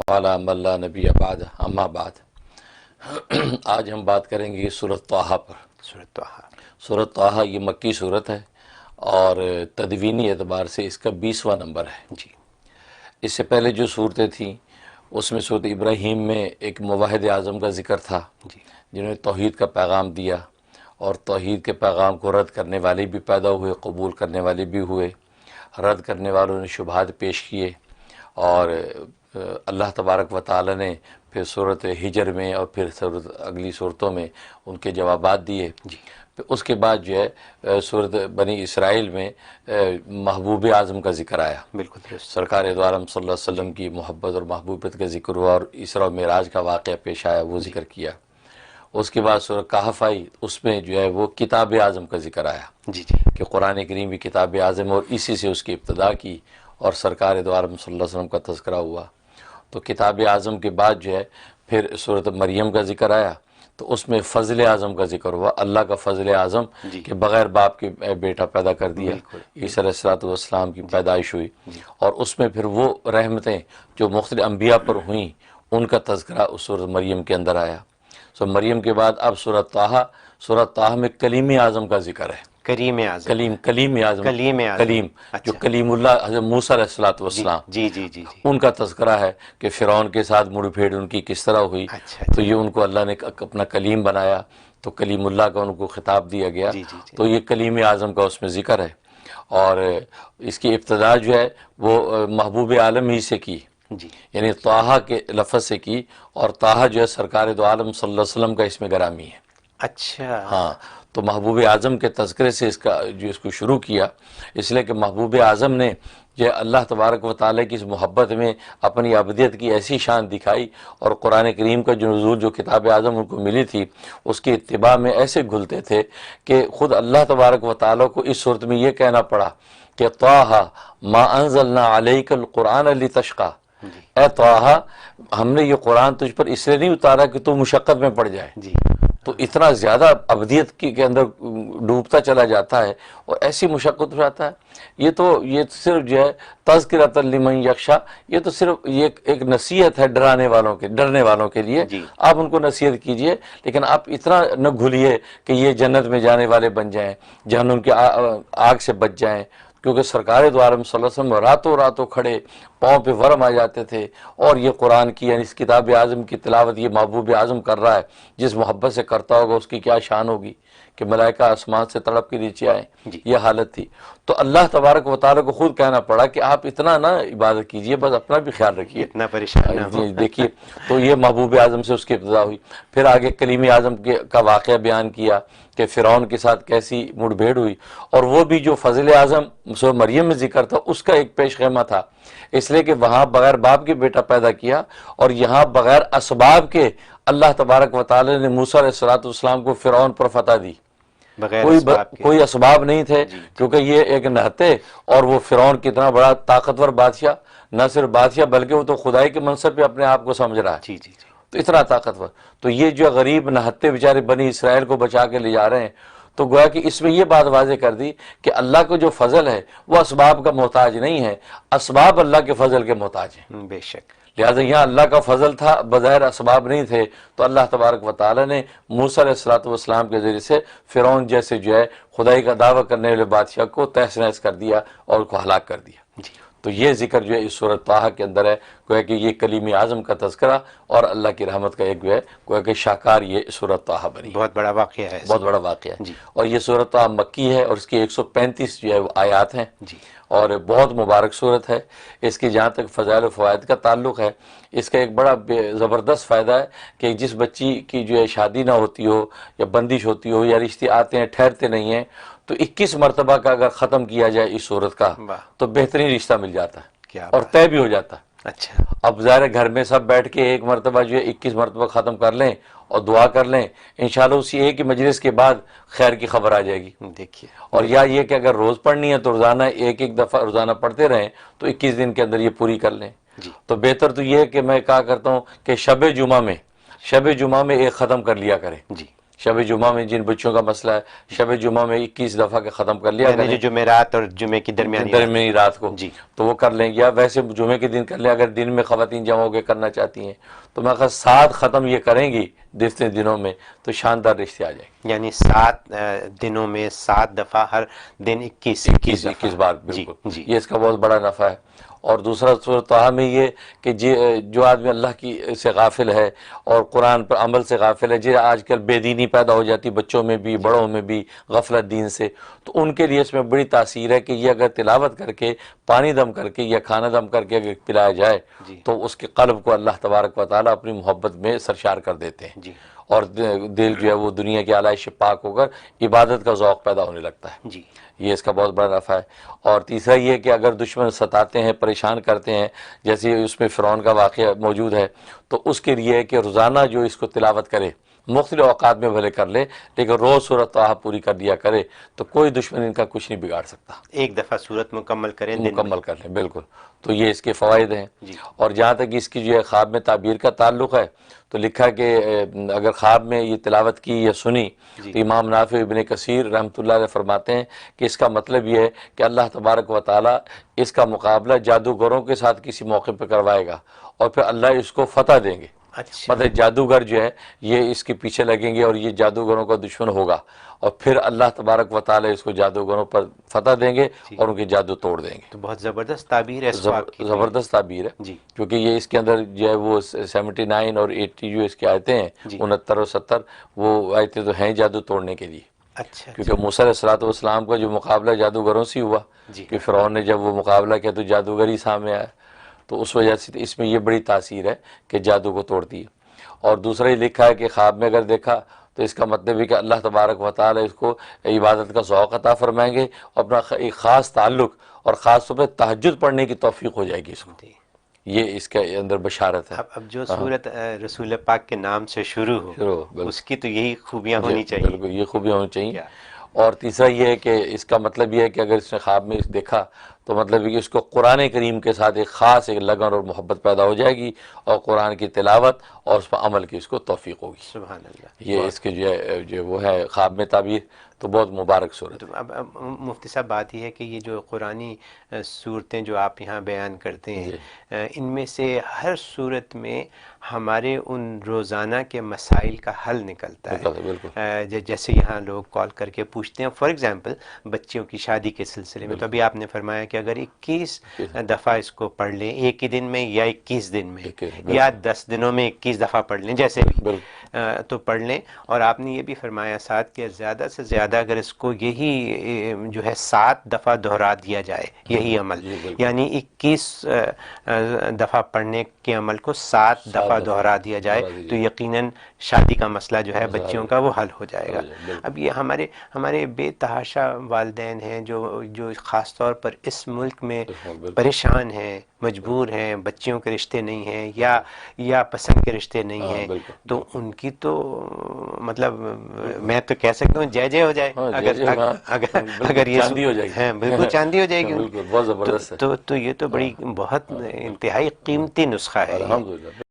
وعلی من لا نبی بعد اما بعد آج ہم بات کریں گے سورۃ طٰہٰ پر۔ سورۃ طٰہٰ یہ مکی سورت ہے اور تدوینی اعتبار سے اس کا 20واں نمبر ہے جی۔ اس سے پہلے جو صورتیں تھیں اس میں سورۃ ابراہیم میں ایک موحد اعظم کا ذکر تھا جی، جنہوں نے توحید کا پیغام دیا اور توحید کے پیغام کو رد کرنے والے بھی پیدا ہوئے، قبول کرنے والے بھی ہوئے۔ رد کرنے والوں نے شبہات پیش کیے اور اللہ تبارک و تعالی نے پھر سورۃ ہجر میں اور پھر اگلی صورتوں میں ان کے جوابات دیے جی۔ اس کے بعد جو ہے سورۃ بنی اسرائیل میں محبوب اعظم کا ذکر آیا، بالکل سرکار دو عالم صلی اللہ علیہ وسلم کی محبت اور محبوبیت کا ذکر ہوا اور اسراء و معراج کا واقعہ پیش آیا، وہ ذکر کیا۔ اس کے بعد سورۃ کہف آئی، اس میں جو ہے وہ کتاب اعظم کا ذکر آیا جی جی، کہ قرآن کریم بھی کتاب اعظم اور اسی سے اس کی ابتدا کی اور سرکار دو عالم صلی اللہ علیہ وسلم کا تذکرہ ہوا۔ تو کتاب اعظم کے بعد جو ہے پھر سورۃ مریم کا ذکر آیا، تو اس میں فضل اعظم کا ذکر ہوا، اللہ کا فضل اعظم کہ بغیر باپ کے بیٹا پیدا کر دیا، عیسیٰ علیہ السلام کی پیدائش ہوئی، اور اس میں پھر وہ رحمتیں جو مختلف انبیاء پر ہوئیں ان کا تذکرہ اس سورۃ مریم کے اندر آیا۔ سو مریم کے بعد اب سورۃ طٰہٰ، سورۃ طٰہٰ میں کلیم اعظم کا ذکر ہے، کلیم اعظم جو کلیم اللہ حضرت موسیٰ علیہ السلام جی جی جی ان کا تذکرہ ہے کہ فرعون کے ساتھ مڑ پھیڑ ان کی کس طرح ہوئی، تو یہ ان کو اللہ نے اپنا کلیم بنایا، تو کلیم اللہ کا ان کو خطاب دیا گیا، تو یہ کلیم اعظم کا اس میں ذکر ہے۔ اور اس کی ابتدا جو ہے وہ محبوب عالم ہی سے کی جی، یعنی طٰہٰ کے لفظ سے کی، اور طٰہٰ جو ہے سرکار دو عالم صلی اللہ علیہ وسلم کا اس میں گرامی ہے۔ اچھا ہاں، تو محبوب اعظم کے تذکرے سے اس کو شروع کیا، اس لیے کہ محبوب اعظم نے جو اللہ تبارک و تعالیٰ کی اس محبت میں اپنی ابدیت کی ایسی شان دکھائی، اور قرآن کریم کا جو نزول جو کتاب اعظم ان کو ملی تھی اس کی اتباع میں ایسے گھلتے تھے کہ خود اللہ تبارک و تعالیٰ کو اس صورت میں یہ کہنا پڑا کہ طٰہٰ ما انزلنا علیک القرآن لتشقیٰ، اے طٰہٰ ہم نے یہ قرآن تجھ پر اس لیے نہیں اتارا کہ تو مشقت میں پڑ جائے جی، تو اتنا زیادہ ابدیت کے اندر ڈوبتا چلا جاتا ہے اور ایسی مشقت ہو جاتا ہے۔ یہ صرف جو ہے تذکرۃ لمن یخشیٰ، یہ تو صرف یہ ایک نصیحت ہے ڈرنے والوں کے لیے جی، آپ ان کو نصیحت کیجئے، لیکن آپ اتنا نہ گھلیے کہ یہ جنت میں جانے والے بن جائیں، جہنم کی آگ سے بچ جائیں، کیونکہ سرکار دو عالم صلی اللہ علیہ وسلم راتوں کھڑے پاؤں پہ ورم آ جاتے تھے، اور یہ قرآن کی یعنی اس کتاب اعظم کی تلاوت یہ محبوب اعظم کر رہا ہے، جس محبت سے کرتا ہوگا اس کی کیا شان ہوگی کہ ملائکہ آسمان سے تڑپ کے نیچے آئیں، یہ حالت تھی۔ تو اللہ تبارک و تعالیٰ کو خود کہنا پڑا کہ آپ اتنا نہ عبادت کیجئے، بس اپنا بھی خیال رکھیے، اتنا پریشان نہ ہو۔ دیکھیے، تو یہ محبوب اعظم سے اس کی ابتدا ہوئی۔ پھر آگے کلیم اعظم کا واقعہ بیان کیا کہ فرعون کے ساتھ کیسی مڑ بھیڑ ہوئی، اور وہ بھی جو فضل اعظم سورۃ مریم میں ذکر تھا اس کا ایک پیش خیمہ تھا، اس لیے کہ وہاں بغیر باپ کے بیٹا پیدا کیا، اور یہاں بغیر اسباب کے اللہ تبارک و تعالی نے موسیٰ علیہ السلام کو فرعون پر فتح دی، کوئی اسباب نہیں تھے، کیونکہ یہ ایک نہتے اور وہ فرعون کتنا بڑا طاقتور بادشاہ، نہ صرف بادشاہ بلکہ وہ تو خدائی کے منصب پہ اپنے آپ کو سمجھ رہا ہے، تو اتنا طاقتور، تو یہ جو غریب نہتے بیچارے بنی اسرائیل کو بچا کے لے جا رہے ہیں، تو گویا کہ اس میں یہ بات واضح کر دی کہ اللہ کو جو فضل ہے وہ اسباب کا محتاج نہیں ہے، اسباب اللہ کے فضل کے محتاج ہیں، بے شک۔ لہٰذا یہاں اللہ کا فضل تھا، بظاہر اسباب نہیں تھے، تو اللہ تبارک و تعالیٰ نے موسیٰ علیہ السلام کے ذریعے سے فرعون جیسے جو ہے خدائی کا دعویٰ کرنے والے بادشاہ کو تہس نہس کر دیا اور کو ہلاک کر دیا جی۔ تو یہ ذکر جو ہے اس سورۃ طٰہٰ کے اندر ہے، گویا کہ یہ کلیم اعظم کا تذکرہ اور اللہ کی رحمت کا ایک جو ہے گویا کہ شاہکار یہ سورۃ طٰہٰ بنی، بہت بڑا واقعہ ہے، بہت بڑا واقعہ ہے جی۔ اور یہ سورۃ طٰہٰ مکی ہے اور اس کی 135 جو ہے وہ آیات ہیں جی، اور بہت مبارک صورت ہے۔ اس کی جہاں تک فضائل و فوائد کا تعلق ہے، اس کا ایک بڑا زبردست فائدہ ہے کہ جس بچی کی جو ہے شادی نہ ہوتی ہو یا بندش ہوتی ہو یا رشتے آتے ہیں ٹھہرتے نہیں ہیں، تو 21 مرتبہ کا اگر ختم کیا جائے اس صورت کا تو بہترین رشتہ مل جاتا ہے اور طے بھی ہو جاتا ہے۔ اچھا، اب ظاہر ہے گھر میں سب بیٹھ کے ایک مرتبہ جو ہے 21 مرتبہ ختم کر لیں اور دعا کر لیں، انشاءاللہ اسی ایک ہی مجلس کے بعد خیر کی خبر آ جائے گی۔ دیکھیے، اور یا یہ کہ اگر روز پڑھنی ہے تو روزانہ ایک دفعہ روزانہ پڑھتے رہیں تو 21 دن کے اندر یہ پوری کر لیں جی۔ تو بہتر تو یہ ہے کہ میں کہا کرتا ہوں کہ شب جمعہ میں ایک ختم کر لیا کریں جی، شب جمعہ میں جن بچوں کا مسئلہ ہے شب جمعہ میں 21 دفعہ کے ختم کر لیا یعنی جو جمعرات اور جمعے کی درمیانی رات کو جی تو وہ کر لیں گے، یا ویسے جمعے کے دن کر لیں اگر دن میں خواتین جمع ہو کے کرنا چاہتی ہیں تو میں کہا 7 ختم یہ کریں گی جتنے دنوں میں تو شاندار رشتے آ جائیں گے، یعنی 7 دنوں میں 7 دفعہ، ہر دن 21 بار جی بالکل جی یہ اس کا بہت بڑا نفع ہے۔ اور دوسرا سورۃ طٰہٰ میں یہ کہ جو آدمی اللہ کی سے غافل ہے اور قرآن پر عمل سے غافل ہے، آج کل بے دینی پیدا ہو جاتی بچوں میں بھی بڑوں میں بھی، غفلت دین سے، تو ان کے لیے اس میں بڑی تاثیر ہے کہ یہ اگر تلاوت کر کے پانی دم کر کے یا کھانا دم کر کے اگر پلایا جائے جی تو اس کے قلب کو اللہ تبارک و تعالیٰ اپنی محبت میں سرشار کر دیتے ہیں، جی اور دل جو ہے وہ دنیا کی آلائش سے پاک ہو کر عبادت کا ذوق پیدا ہونے لگتا ہے، جی یہ اس کا بہت بڑا نفع ہے۔ اور تیسرا یہ کہ اگر دشمن ستاتے ہیں پریشان کرتے ہیں، جیسے اس میں فرعون کا واقعہ موجود ہے، تو اس کے لیے کہ روزانہ جو اس کو تلاوت کرے، مختلف اوقات میں بھلے کر لے لیکن روز سورۃ طٰہٰ پوری کر دیا کرے تو کوئی دشمن ان کا کچھ نہیں بگاڑ سکتا، ایک دفعہ صورت مکمل کریں دن میں مکمل کر لیں بالکل۔ تو یہ اس کے فوائد ہیں۔ جی اور جہاں تک اس کی جو ہے خواب میں تعبیر کا تعلق ہے تو لکھا کہ اگر خواب میں یہ تلاوت کی یا سنی جی تو امام نافع ابن کثیر رحمۃ اللہ علیہ فرماتے ہیں کہ اس کا مطلب یہ ہے کہ اللہ تبارک و تعالیٰ اس کا مقابلہ جادوگروں کے ساتھ کسی موقع پہ کروائے گا اور پھر اللہ اس کو فتح دیں گے، اچھا مطلب جادوگر جو ہے یہ اس کے پیچھے لگیں گے اور یہ جادوگروں کا دشمن ہوگا اور پھر اللہ تبارک و تعالیٰ اس کو جادوگروں پر فتح دیں گے اور ان کے جادو توڑ دیں گے۔ تو بہت زبردست تعبیر ہے اس خواب کی زبردست تعبیر ہے، جی کیونکہ یہ اس کے اندر جو ہے وہ 79 اور 80 جو اس کی آیتیں ہیں، جی 69 اور 70 وہ آیتیں تو ہیں جادو توڑنے کے لیے، اچھا کیونکہ موسیٰ علیہ الصلوۃ والسلام کا جو مقابلہ جادوگروں سے ہوا جی کہ فرعون نے جب وہ مقابلہ کیا تو جادوگر ہی سامنے آیا، تو اس وجہ سے اس میں یہ بڑی تاثیر ہے کہ جادو کو توڑتی ہے۔ اور دوسرا یہ لکھا ہے کہ خواب میں اگر دیکھا تو اس کا مطلب ہے کہ اللہ تبارک و تعالیٰ اس کو عبادت کا ذوق عطا فرمائیں گے، اپنا ایک خاص تعلق اور خاص طور پہ تہجد پڑھنے کی توفیق ہو جائے گی اس کو، جی۔ یہ اس کے اندر بشارت ہے۔ اب جو صورت رسول پاک کے نام سے شروع ہو بالکل اس کی تو یہی خوبیاں ہونی چاہیے۔ بالکل یہ خوبیاں ہونی چاہیے۔ کیا؟ اور تیسرا یہ ہے کہ اس کا مطلب یہ ہے کہ اگر اس نے خواب میں دیکھا تو مطلب یہ کہ اس کو قرآن کریم کے ساتھ ایک خاص ایک لگن اور محبت پیدا ہو جائے گی اور قرآن کی تلاوت اور اس پر عمل کی اس کو توفیق ہوگی۔ سبحان اللہ۔ یہ اس کے جو وہ ہے خواب میں تعبیر تو بہت مبارک صورت ہے۔ اب مفتی صاحب بات یہ ہے کہ یہ جو قرآنی صورتیں جو آپ یہاں بیان کرتے ہیں ان میں سے ہر صورت میں ہمارے ان روزانہ کے مسائل کا حل نکلتا ہے، جیسے یہاں لوگ کال کر کے پوچھتے ہیں، فار ایگزامپل بچیوں کی شادی کے سلسلے میں، تو ابھی آپ نے فرمایا کہ اگر 21 دفعہ اس کو پڑھ لیں ایک ہی دن میں یا 21 دن میں یا 10 دنوں میں 21 دفعہ پڑھ لیں جیسے بھی تو پڑھ لیں، اور آپ نے یہ بھی فرمایا ساتھ کہ زیادہ سے زیادہ اگر اس کو یہی جو ہے 7 دفعہ دہرا دیا جائے یہی عمل، یعنی 21 دفعہ پڑھنے کے عمل کو 7 دفعہ دہرا دیا جائے تو یقیناً شادی کا مسئلہ جو ہے بچیوں کا وہ حل ہو جائے گا۔ اب یہ ہمارے بے تحاشا والدین ہیں جو خاص طور پر اس ملک میں پریشان ہیں، مجبور ہیں، بچیوں کے رشتے نہیں ہیں یا پسند کے رشتے نہیں ہیں، تو ان کی تو مطلب میں تو کہہ سکتا ہوں جے ہو جائے اگر یہ چاندی ہو جائے گی، بالکل چاندی ہو جائے گی، بالکل بہت زبردست ہے، تو یہ تو بڑی بہت انتہائی قیمتی نسخہ ہے۔ الحمدللہ۔